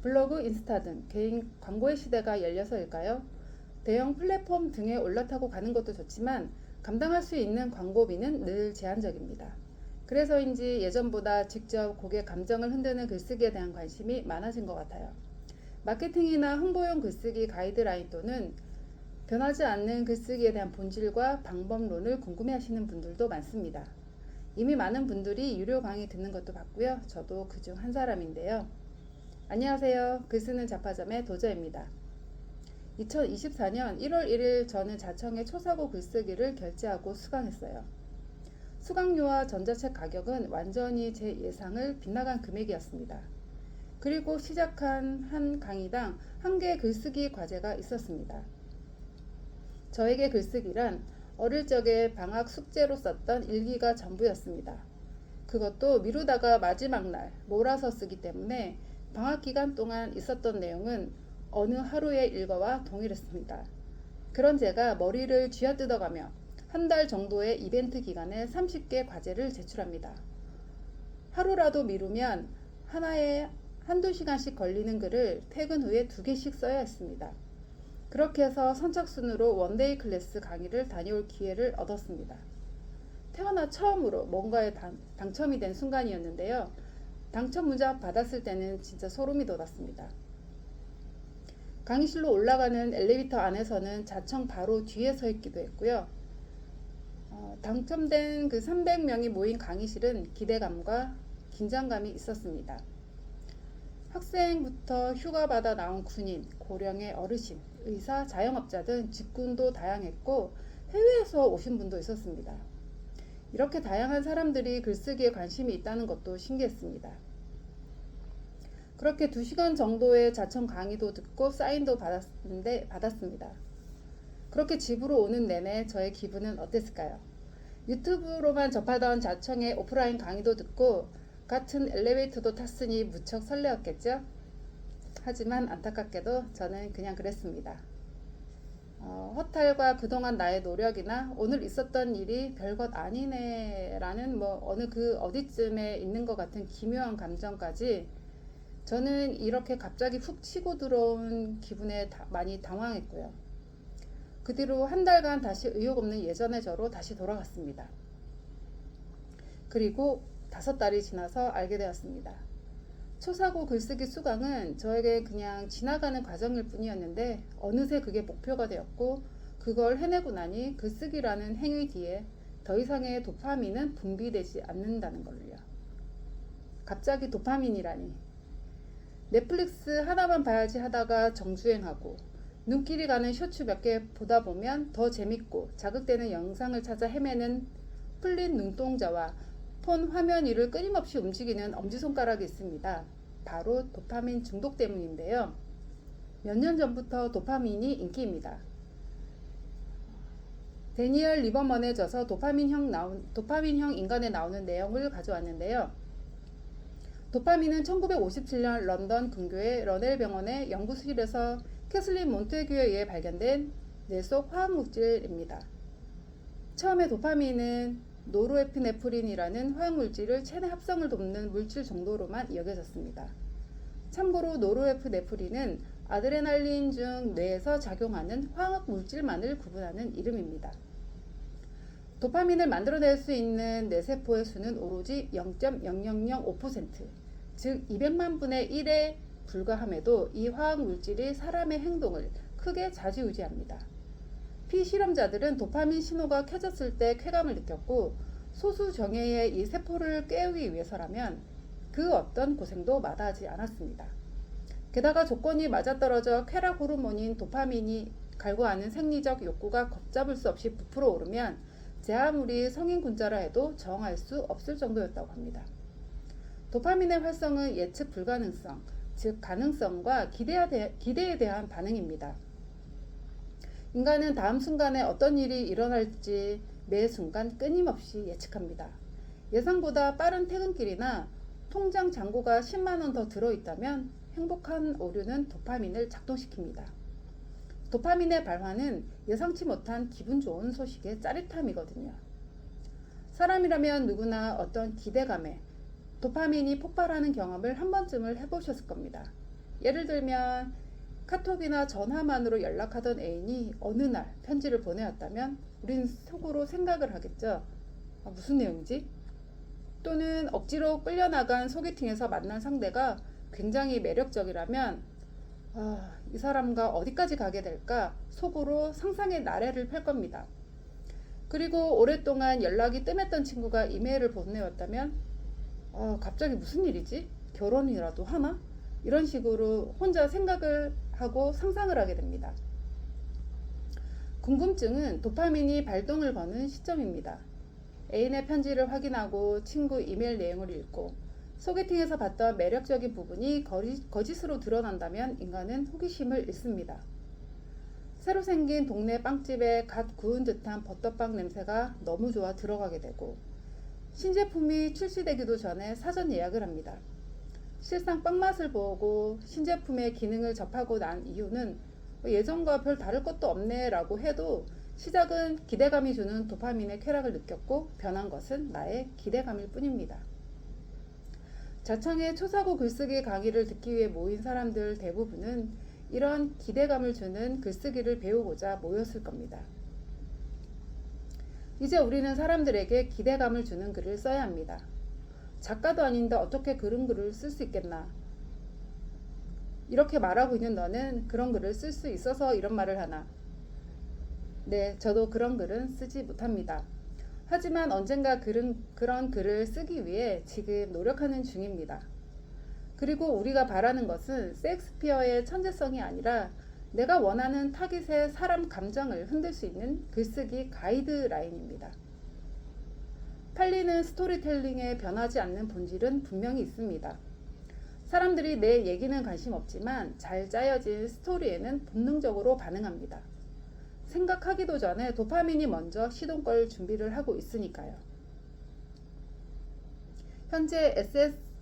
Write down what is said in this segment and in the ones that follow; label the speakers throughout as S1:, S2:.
S1: 블로그, 인스타 등 개인 광고의 시대가 열려서일까요? 대형 플랫폼 등에 올라타고 가는 것도 좋지만 감당할 수 있는 광고비는 늘 제한적입니다. 그래서인지 예전보다 직접 고객 감정을 흔드는 글쓰기에 대한 관심이 많아진 것 같아요. 마케팅이나 홍보용 글쓰기 가이드라인 또는 변하지 않는 글쓰기에 대한 본질과 방법론을 궁금해하시는 분들도 많습니다. 이미 많은 분들이 유료 강의 듣는 것도 봤고요. 저도 그중 한 사람인데요. 안녕하세요. 글쓰는 잡화점의 도저입니다. 2024년 1월 1일 저는 자청의 초사고 글쓰기를 결제하고 수강했어요. 수강료와 전자책 가격은 완전히 제 예상을 빗나간 금액이었습니다. 그리고 시작한 한 강의당 한 개의 글쓰기 과제가 있었습니다. 저에게 글쓰기란 어릴 적에 방학 숙제로 썼던 일기가 전부였습니다. 그것도 미루다가 마지막 날 몰아서 쓰기 때문에 방학 기간 동안 있었던 내용은 어느 하루의 일과와 동일했습니다. 그런 제가 머리를 쥐어뜯어가며 한 달 정도의 이벤트 기간에 30개 과제를 제출합니다. 하루라도 미루면 하나에 한두 시간씩 걸리는 글을 퇴근 후에 2개씩 써야 했습니다. 그렇게 해서 선착순으로 원데이 클래스 강의를 다녀올 기회를 얻었습니다. 태어나 처음으로 뭔가에 당첨이 된 순간이었는데요. 당첨 문자 받았을 때는 진짜 소름이 돋았습니다. 강의실로 올라가는 엘리베이터 안에서는 자청 바로 뒤에 서 있기도 했고요. 당첨된 그 300명이 모인 강의실은 기대감과 긴장감이 있었습니다. 학생부터 휴가받아 나온 군인, 고령의 어르신, 의사, 자영업자 등 직군도 다양했고 해외에서 오신 분도 있었습니다. 이렇게 다양한 사람들이 글쓰기에 관심이 있다는 것도 신기했습니다. 그렇게 2시간 정도의 자청 강의도 듣고 사인도 받았습니다. 그렇게 집으로 오는 내내 저의 기분은 어땠을까요? 유튜브로만 접하던 자청의 오프라인 강의도 듣고 같은 엘리베이터도 탔으니 무척 설레었겠죠? 하지만 안타깝게도 저는 그냥 그랬습니다. 허탈과 그동안 나의 노력이나 오늘 있었던 일이 별것 아니네 라는 어느 그 어디쯤에 있는 것 같은 기묘한 감정까지 저는 이렇게 갑자기 훅 치고 들어온 기분에 많이 당황했고요. 그 뒤로 한 달간 다시 의욕 없는 예전의 저로 다시 돌아갔습니다. 그리고 5달이 지나서 알게 되었습니다. 초사고 글쓰기 수강은 저에게 그냥 지나가는 과정일 뿐이었는데 어느새 그게 목표가 되었고 그걸 해내고 나니 글쓰기라는 행위 뒤에 더 이상의 도파민은 분비되지 않는다는 걸요. 갑자기 도파민이라니. 넷플릭스 하나만 봐야지 하다가 정주행하고 눈길이 가는 쇼츠 몇 개 보다 보면 더 재밌고 자극되는 영상을 찾아 헤매는 풀린 눈동자와 폰 화면 위를 끊임없이 움직이는 엄지손가락이 있습니다. 바로 도파민 중독 때문인데요. 몇 년 전부터 도파민이 인기입니다. 데니얼 리버먼의 저서 도파민형 인간에 나오는 내용을 가져왔는데요. 도파민은 1957년 런던 근교의 러넬 병원의 연구실에서 캐슬린 몬테규에 의해 발견된 뇌 속 화학물질입니다. 처음에 도파민은 노르에피네프린이라는 화학물질을 체내 합성을 돕는 물질 정도로만 여겨졌습니다. 참고로 노르에피네프린은 아드레날린 중 뇌에서 작용하는 화학물질만을 구분하는 이름입니다. 도파민을 만들어낼 수 있는 뇌세포의 수는 오로지 0.0005%, 즉 200만 분의 1에 불과함에도 이 화학물질이 사람의 행동을 크게 좌지우지합니다. 피실험자들은 도파민 신호가 켜졌을 때 쾌감을 느꼈고 소수 정예의 이 세포를 깨우기 위해서라면 그 어떤 고생도 마다하지 않았습니다. 게다가 조건이 맞아떨어져 쾌락 호르몬인 도파민이 갈구하는 생리적 욕구가 걷잡을 수 없이 부풀어 오르면 제 아무리 성인군자라 해도 저항할 수 없을 정도였다고 합니다. 도파민의 활성은 예측 불가능성, 즉 가능성과 기대에 대한 반응입니다. 인간은 다음 순간에 어떤 일이 일어날지 매 순간 끊임없이 예측합니다. 예상보다 빠른 퇴근길이나 통장 잔고가 10만원 더 들어있다면 행복한 오류는 도파민을 작동시킵니다. 도파민의 발화는 예상치 못한 기분 좋은 소식의 짜릿함이거든요. 사람이라면 누구나 어떤 기대감에 도파민이 폭발하는 경험을 한 번쯤을 해보셨을 겁니다. 예를 들면 카톡이나 전화만으로 연락하던 애인이 어느 날 편지를 보내왔다면 우린 속으로 생각을 하겠죠. 아, 무슨 내용이지? 또는 억지로 끌려나간 소개팅에서 만난 상대가 굉장히 매력적이라면 이 사람과 어디까지 가게 될까 속으로 상상의 나래를 펼 겁니다. 그리고 오랫동안 연락이 뜸했던 친구가 이메일을 보내왔다면 갑자기 무슨 일이지? 결혼이라도 하나? 이런 식으로 혼자 생각을 하고 상상을 하게 됩니다. 궁금증은 도파민이 발동을 거는 시점입니다. 애인의 편지를 확인하고 친구 이메일 내용을 읽고 소개팅에서 봤던 매력적인 부분이 거짓으로 드러난다면 인간은 호기심을 잃습니다. 새로 생긴 동네 빵집에 갓 구운 듯한 버터빵 냄새가 너무 좋아 들어가게 되고 신제품이 출시되기도 전에 사전 예약을 합니다. 실상 빵 맛을 보고 신제품의 기능을 접하고 난 이유는 예전과 별 다를 것도 없네 라고 해도 시작은 기대감이 주는 도파민의 쾌락을 느꼈고 변한 것은 나의 기대감일 뿐입니다. 자청의 초사고 글쓰기 강의를 듣기 위해 모인 사람들 대부분은 이런 기대감을 주는 글쓰기를 배우고자 모였을 겁니다. 이제 우리는 사람들에게 기대감을 주는 글을 써야 합니다. 작가도 아닌데 어떻게 그런 글을 쓸 수 있겠나? 이렇게 말하고 있는 너는 그런 글을 쓸 수 있어서 이런 말을 하나? 네, 저도 그런 글은 쓰지 못합니다. 하지만 언젠가 그런 글을 쓰기 위해 지금 노력하는 중입니다. 그리고 우리가 바라는 것은 셰익스피어의 천재성이 아니라 내가 원하는 타깃의 사람 감정을 흔들 수 있는 글쓰기 가이드라인입니다. 팔리는 스토리텔링에 변하지 않는 본질은 분명히 있습니다. 사람들이 내 얘기는 관심 없지만 잘 짜여진 스토리에는 본능적으로 반응합니다. 생각하기도 전에 도파민이 먼저 시동걸 준비를 하고 있으니까요. 현재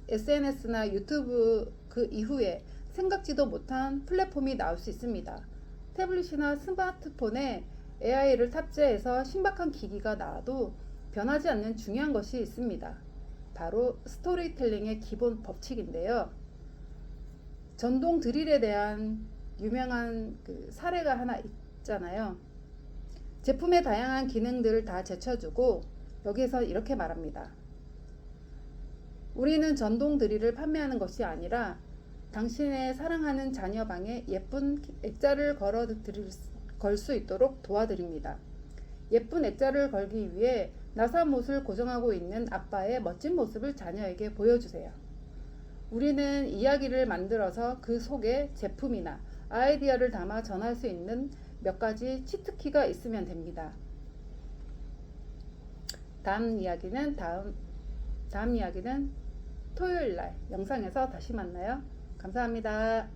S1: SNS나 유튜브 그 이후에 생각지도 못한 플랫폼이 나올 수 있습니다. 태블릿이나 스마트폰에 AI를 탑재해서 신박한 기기가 나와도 변하지 않는 중요한 것이 있습니다. 바로 스토리텔링의 기본 법칙인데요. 전동 드릴에 대한 유명한 사례가 하나 있잖아요. 제품의 다양한 기능들을 다 제쳐주고 여기에서 이렇게 말합니다. 우리는 전동 드릴을 판매하는 것이 아니라 당신의 사랑하는 자녀 방에 예쁜 액자를 걸 수 있도록 도와드립니다. 예쁜 액자를 걸기 위해 나사못을 고정하고 있는 아빠의 멋진 모습을 자녀에게 보여주세요. 우리는 이야기를 만들어서 그 속에 제품이나 아이디어를 담아 전할 수 있는 몇 가지 치트키가 있으면 됩니다. 다음 이야기는 토요일 날 영상에서 다시 만나요. 감사합니다.